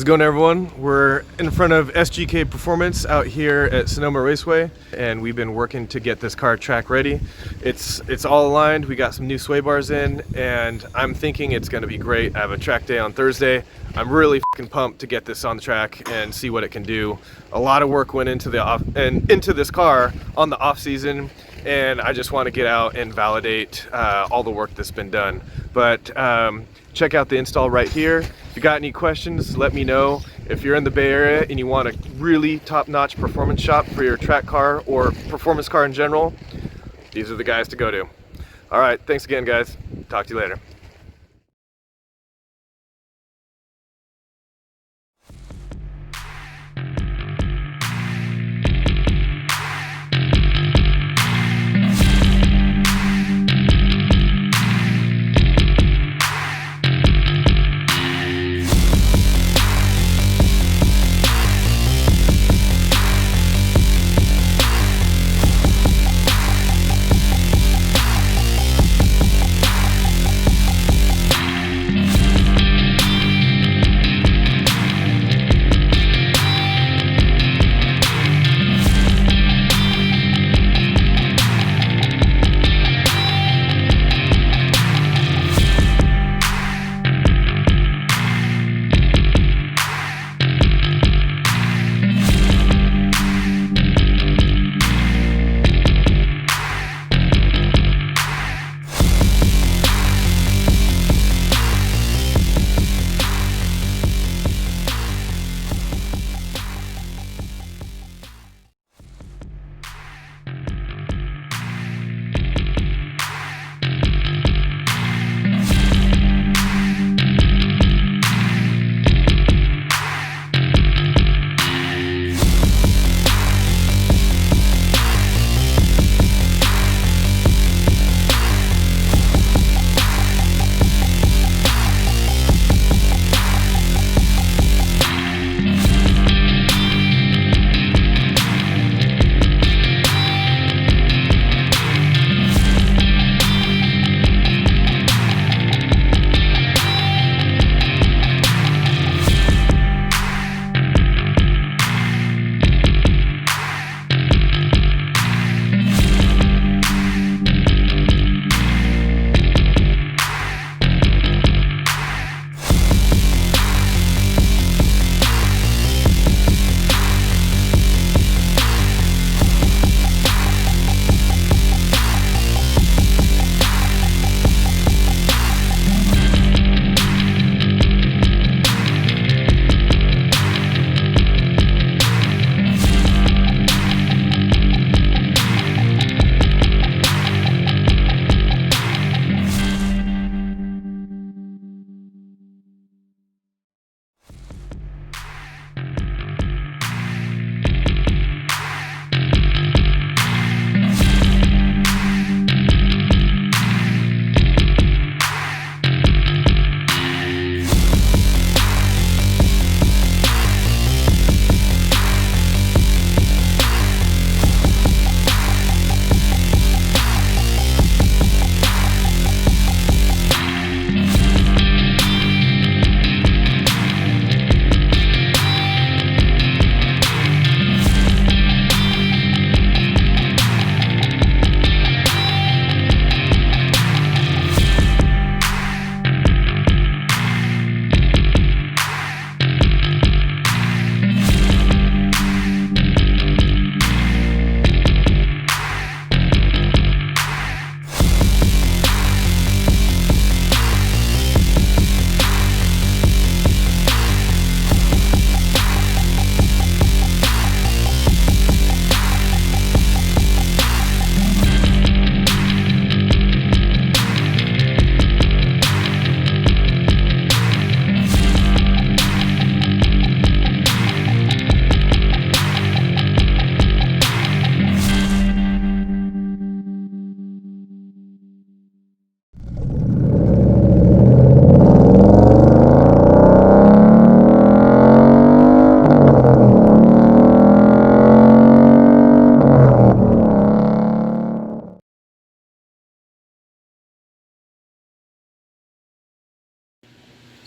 How's it going, everyone? We're in front of SGK Performance out here at Sonoma Raceway, and we've been working to get this car track ready. It's all aligned. We got some new sway bars in, and I'm thinking it's going to be great. I have a track day on Thursday. I'm really fucking pumped to get this on the track and see what it can do. A lot of work went into this car on the off season, and I just want to get out and validate all the work that's been done. But check out the install right here. If you got any questions, let me know. If you're in the Bay Area and you want a really top-notch performance shop for your track car or performance car in general, these are the guys to go to. All right, thanks again, guys. Talk to you later.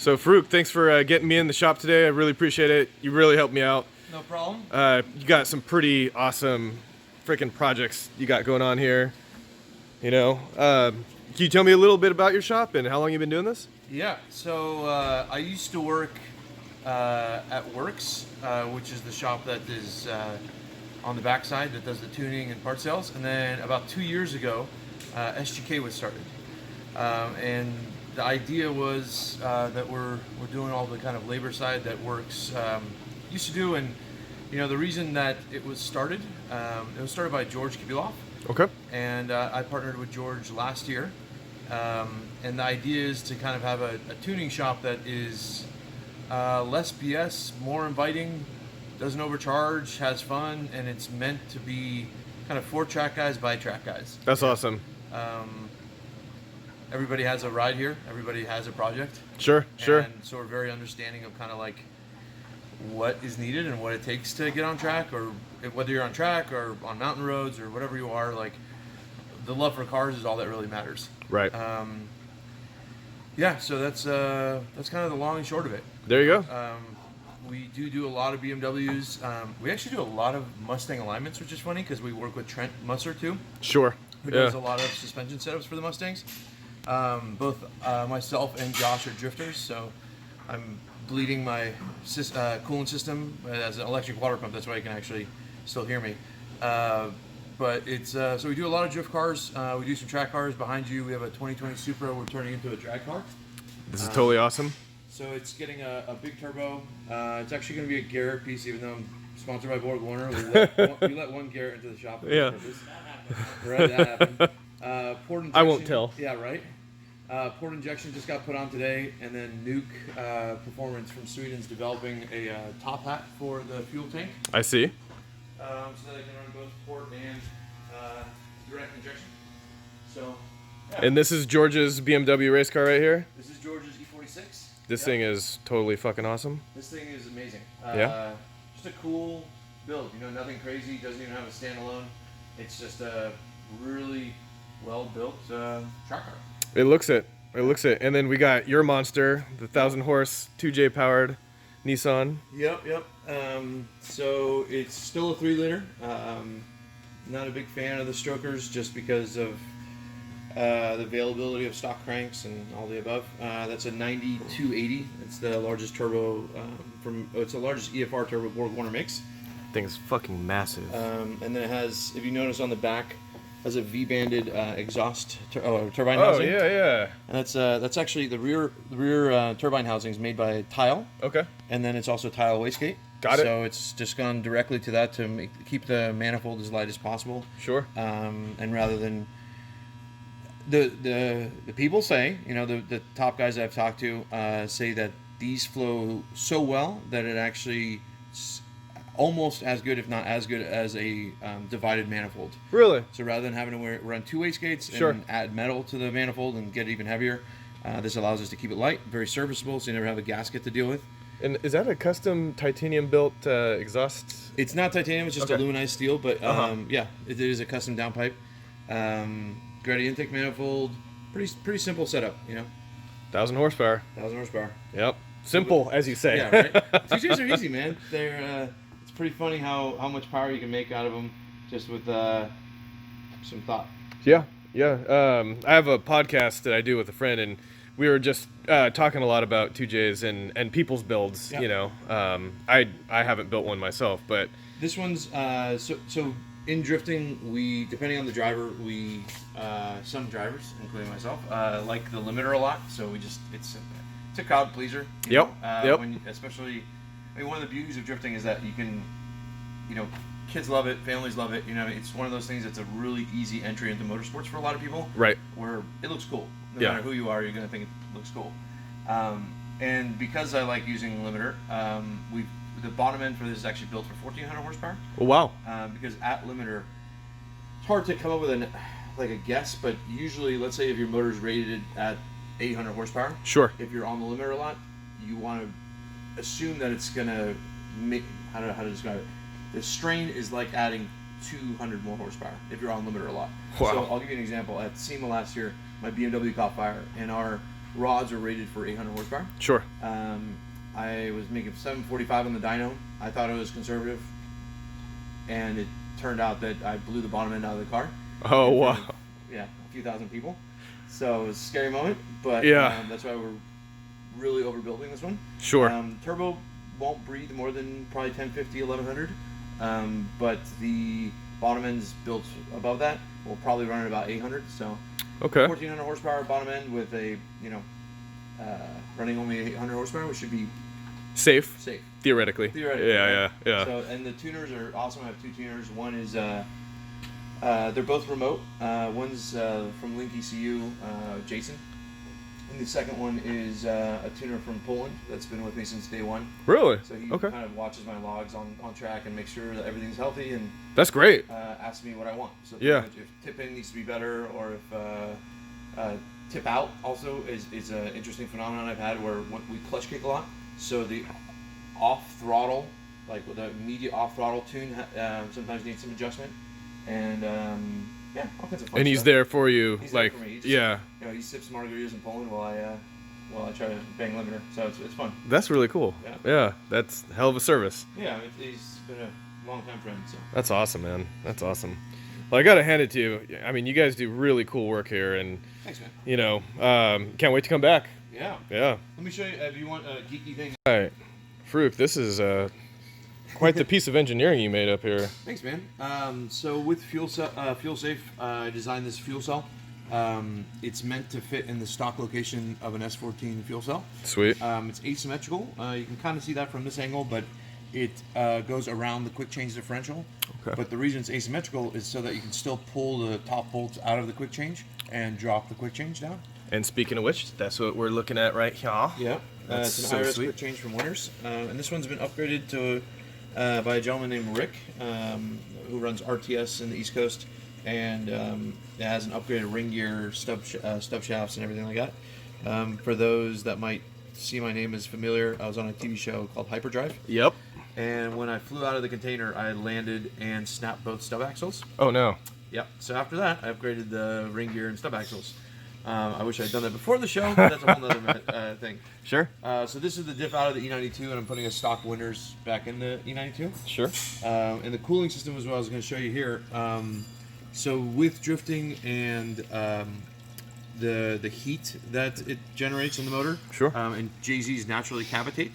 So Farouk, thanks for getting me in the shop today. I really appreciate it. You really helped me out. No problem. You got some pretty awesome freaking projects you got going on here. You know, can you tell me a little bit about your shop and how long you've been doing this? Yeah, so I used to work at Works, which is the shop that is on the backside that does the tuning and part sales. And then about 2 years ago, SGK was started. And the idea was that we're doing all the kind of labor side that Works used to do. And you know, the reason that it was started by George Kibiloff. Okay. And I partnered with George last year. And the idea is to kind of have a tuning shop that is less BS, more inviting, doesn't overcharge, has fun, and it's meant to be kind of for track guys by track guys. That's awesome. Everybody has a ride here. Everybody has a project. Sure. And so we're very understanding of kind of like what is needed and what it takes to get on track, or whether you're on track or on mountain roads or whatever you are. Like, the love for cars is all that really matters. Right. Yeah, so that's kind of the long and short of it. There you go. We do a lot of BMWs. We actually do a lot of Mustang alignments, which is funny because we work with Trent Musser too, Sure. who does a lot of suspension setups for the Mustangs. Both myself and Josh are drifters, so I'm bleeding my coolant system as an electric water pump. That's why you can actually still hear me. But it's so we do a lot of drift cars. We do some track cars. Behind you, we have a 2020 Supra we're turning into a drag car. This is totally awesome. So it's getting a big turbo. It's actually going to be a Garrett piece, even though I'm sponsored by Borg Warner. We let one Garrett into the shop. Yeah. Right, that happened. Port injection, I won't tell. Yeah, right. Port injection just got put on today, and then Nuke Performance from Sweden is developing a top hat for the fuel tank. I see. So that they can run both port and direct injection. So. Yeah. And this is George's BMW race car right here. This is George's E46. This thing is totally fucking awesome. This thing is amazing. Yeah. Just a cool build. You know, nothing crazy. Doesn't even have a standalone. It's just a really well built track car. It looks it. And then we got your monster, the 1,000 horse 2J powered Nissan. Yep. So it's still a 3-liter. Not a big fan of the strokers just because of the availability of stock cranks and all the above. That's a 9280. It's the largest turbo it's the largest EFR turbo Borg Warner makes. Thing's fucking massive. And then it has, if you notice on the back, has a V-banded exhaust turbine housing. Oh yeah. And that's actually the rear turbine housing is made by Tile. Okay. And then it's also Tile wastegate. Got it. So it's just gone directly to that to keep the manifold as light as possible. Sure. And rather than the people say, you know, the top guys I've talked to say that these flow so well that it actually almost as good, if not as good, as a divided manifold. Really? So rather than having to run 2 wastegates Sure. and add metal to the manifold and get it even heavier, this allows us to keep it light, very serviceable, so you never have a gasket to deal with. And is that a custom titanium built exhaust? It's not titanium, it's just Okay. aluminized steel, but yeah, it is a custom downpipe. Gradient intake manifold, pretty simple setup, you know. 1,000 horsepower. 1,000 horsepower. Yep. Simple, as you say. Yeah, right. TJs are easy, man. They're it's pretty funny how much power you can make out of them just with some thought. Yeah. I have a podcast that I do with a friend, and we were just talking a lot about 2Js and people's builds. Yeah. You know, I haven't built one myself, but This one's so in drifting, we, depending on the driver, we some drivers, including myself, like the limiter a lot. So it's a crowd pleaser. Yep. Yep. Especially, I mean, one of the beauties of drifting is that you can, you know, kids love it, families love it. You know, it's one of those things that's a really easy entry into motorsports for a lot of people. Right. Where it looks cool. No Yeah. matter who you are, you're gonna think it looks cool. And because I like using limiter, the bottom end for this is actually built for 1,400 horsepower. oh, wow. Because at limiter, it's hard to come up with a guess, but usually, let's say if your motor's rated at 800 horsepower, Sure. if you're on the limiter a lot, you want to assume that it's gonna make, I don't know how to describe it. The strain is like adding 200 more horsepower if you're on limiter a lot. Wow. So I'll give you an example. At SEMA last year, my BMW caught fire, and our rods are rated for 800 horsepower. Sure. I was making 745 on the dyno. I thought it was conservative, and it turned out that I blew the bottom end out of the car. Oh wow. Yeah, a few thousand people. So it was a scary moment, but Yeah. that's why we're really overbuilding this one. Sure. Turbo won't breathe more than probably 1050, 1100, but the bottom end's built above that. We'll probably run at about 800, so Okay. 1400 horsepower bottom end with a, running only 800 horsepower, which should be Safe. safe. Theoretically. Theoretically. Yeah. So, and the tuners are awesome. I have two tuners. One is, they're both remote. One's from Link ECU, Jason. And the second one is a tuner from Poland that's been with me since day one. Really? So he Okay. kind of watches my logs on track and makes sure that everything's healthy and That's great. asks me what I want. So Yeah. if tip in needs to be better, or if tip out also is an interesting phenomenon I've had where we clutch kick a lot. So the off throttle, like with the immediate off throttle tune, sometimes needs some adjustment. And yeah, all kinds of fun And he's stuff. there for you. He's like, there for me. He just, yeah. he sips margaritas in Poland while I try to bang limiter. So it's fun. That's really cool. Yeah. That's a hell of a service. Yeah, he's been a long time friend. So That's awesome, man. That's awesome. Well, I gotta hand it to you. I mean, you guys do really cool work here, and thanks, man. can't wait to come back. Yeah. Yeah. Let me show you if you want a geeky thing. All right, Farouk, this is quite the piece of engineering you made up here. Thanks, man. So with fuel safe, I designed this fuel cell. It's meant to fit in the stock location of an S14 fuel cell. Sweet. It's asymmetrical. You can kind of see that from this angle, but it goes around the quick change differential. Okay. But the reason it's asymmetrical is so that you can still pull the top bolts out of the quick change and drop the quick change down. And speaking of which, that's what we're looking at right here. Yeah. That's It's an so IRS sweet. quick change from Winners. And this one's been upgraded to by a gentleman named Rick, who runs RTS in the East Coast, and it has an upgraded ring gear, stub shafts, and everything like that. For those that might see my name as familiar, I was on a TV show called Hyperdrive. Yep. And when I flew out of the container, I landed and snapped both stub axles. Oh no. Yep. So after that, I upgraded the ring gear and stub axles. I wish I'd done that before the show, but that's a whole other thing. Sure. So this is the diff out of the E92, and I'm putting a stock Winners back in the E92. Sure. And the cooling system is what I was going to show you here. So with drifting and the heat that it generates in the motor, Sure. and JZs naturally cavitate,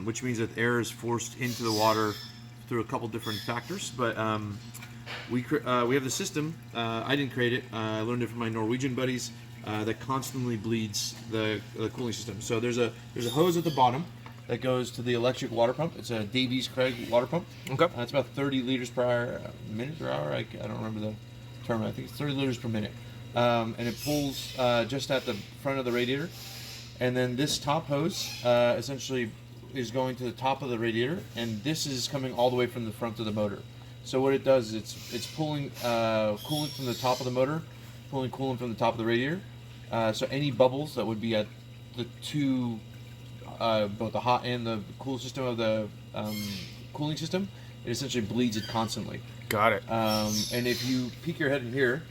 which means that air is forced into the water through a couple different factors. But we have the system. I didn't create it. I learned it from my Norwegian buddies. That constantly bleeds the cooling system. So there's a hose at the bottom that goes to the electric water pump. It's a Davies Craig water pump. Okay. It's about 30 liters per minute per hour. I don't remember the term. I think it's 30 liters per minute. And it pulls just at the front of the radiator. And then this top hose essentially is going to the top of the radiator, and this is coming all the way from the front of the motor. So what it does is it's pulling coolant from the top of the motor, pulling coolant from the top of the radiator. So any bubbles that would be at the two, both the hot and the cool system of the cooling system, it essentially bleeds it constantly. Got it. And if you peek your head in here,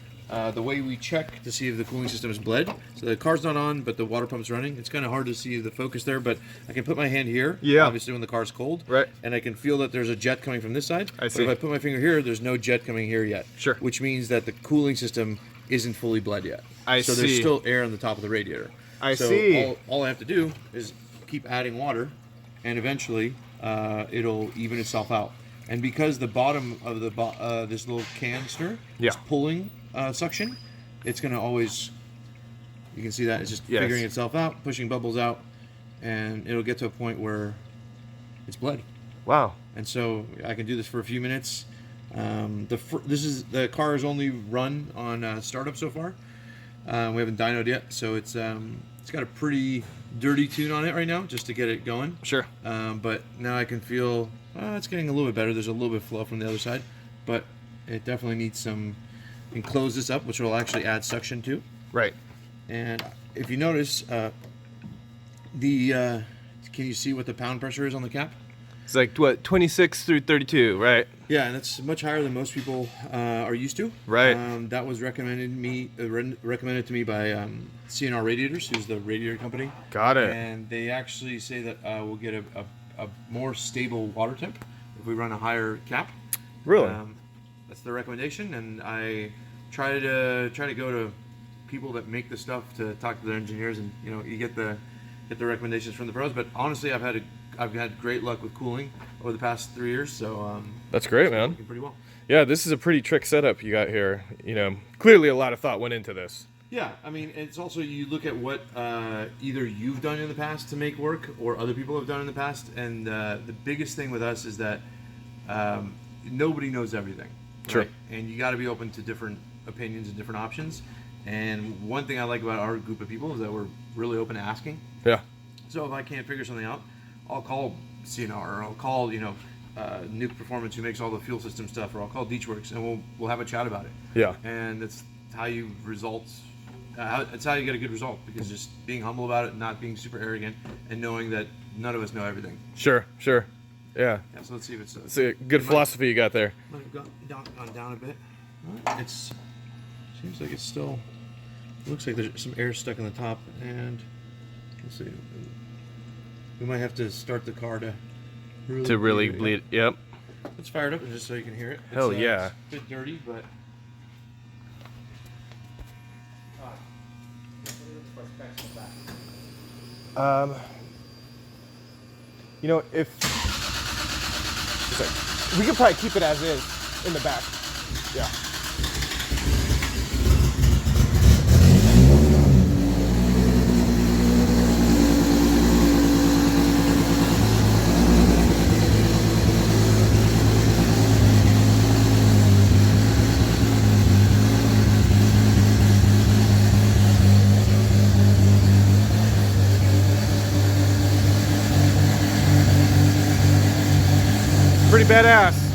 the way we check to see if the cooling system is bled, so the car's not on, but the water pump's running. It's kind of hard to see the focus there, but I can put my hand here, Yeah. obviously when the car's cold, Right. and I can feel that there's a jet coming from this side. I see. But if I put my finger here, there's no jet coming here yet. Sure. Which means that the cooling system isn't fully bled yet. So there's see. still air on the top of the radiator. I so see. All I have to do is keep adding water, and eventually it'll even itself out. And because the bottom of the this little canister Yeah. is pulling suction, it's going to always, you can see that it's just Yes. figuring itself out, pushing bubbles out, and it'll get to a point where it's bled. Wow. And so I can do this for a few minutes. The car is only run on startup so far. We haven't dynoed yet, so it's got a pretty dirty tune on it right now just to get it going. Sure. But now I can feel it's getting a little bit better. There's a little bit of flow from the other side, but it definitely needs some. And close this up, which will actually add suction to. Right. And if you notice, can you see what the pound pressure is on the cap? It's like what, 26 through 32, right? Yeah, and that's much higher than most people are used to. Right. That was recommended to me by CNR Radiators, who's the radiator company. Got it. And they actually say that we'll get a more stable water temp if we run a higher cap. Really? That's the recommendation, and I try to go to people that make the stuff to talk to their engineers, and you get the recommendations from the pros. But honestly, I've had great luck with cooling over the past 3 years, so that's great, it's man. working pretty well. Yeah, this is a pretty trick setup you got here. Clearly a lot of thought went into this. Yeah, I mean, it's also, you look at what either you've done in the past to make work or other people have done in the past, and the biggest thing with us is that nobody knows everything. Sure. Right? And you got to be open to different opinions and different options. And one thing I like about our group of people is that we're really open to asking. Yeah. So if I can't figure something out, I'll call CNR, or I'll call Nuke Performance, who makes all the fuel system stuff, or I'll call Deechworks, and we'll have a chat about it. Yeah. And that's how you it's how you get a good result, because just being humble about it, not being super arrogant, and knowing that none of us know everything. Sure. Yeah. So let's see if It's a good philosophy you got there. Might have gone down a bit. Seems like it's still. Looks like there's some air stuck in the top, and let's see. We might have to start the car to really bleed. Yep. Let's fire it up just so you can hear it. Hell yeah. It's a bit dirty, but. If we could probably keep it as is in the back. Yeah. Pretty badass.